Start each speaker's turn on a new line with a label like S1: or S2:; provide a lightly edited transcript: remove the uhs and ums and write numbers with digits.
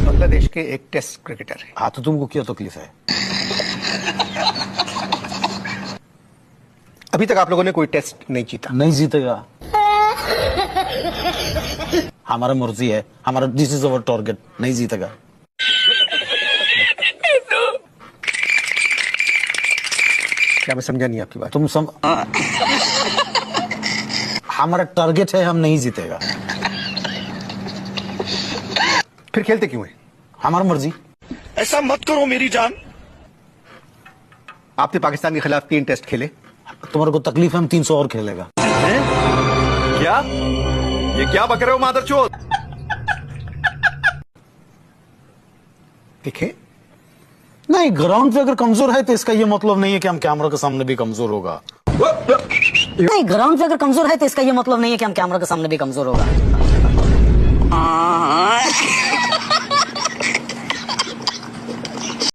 S1: बांग्लादेश के एक test cricketer है।
S2: हाँ, तो तुमको क्या तकलीफ है?
S1: अभी तक आप लोगों ने कोई टेस्ट नहीं जीता।
S2: नहीं जीतेगा, हमारा मर्जी है, हमारा दिस इज अवर टारगेट। नहीं जीतेगा।
S1: क्या मैं समझा नहीं आपकी बात?
S2: तुम हमारा टारगेट है, हम नहीं जीतेगा।
S1: फिर खेलते क्यों है?
S2: हमारा मर्जी।
S3: ऐसा मत करो मेरी जान।
S1: आपने पाकिस्तान के खिलाफ 3 टेस्ट खेले।
S2: तुम्हारे को तकलीफ है, हम 300 और खेलेगा।
S1: क्या ये क्या बक रहे हो मादरचोद? देखे
S2: नहीं, ग्राउंड पे अगर कमजोर है तो इसका ये मतलब नहीं है कि हम कैमरा के सामने भी कमजोर होगा। नहीं, ग्राउंड पे अगर कमजोर है तो इसका ये मतलब नहीं है कि हम कैमरा के सामने भी कमजोर होगा।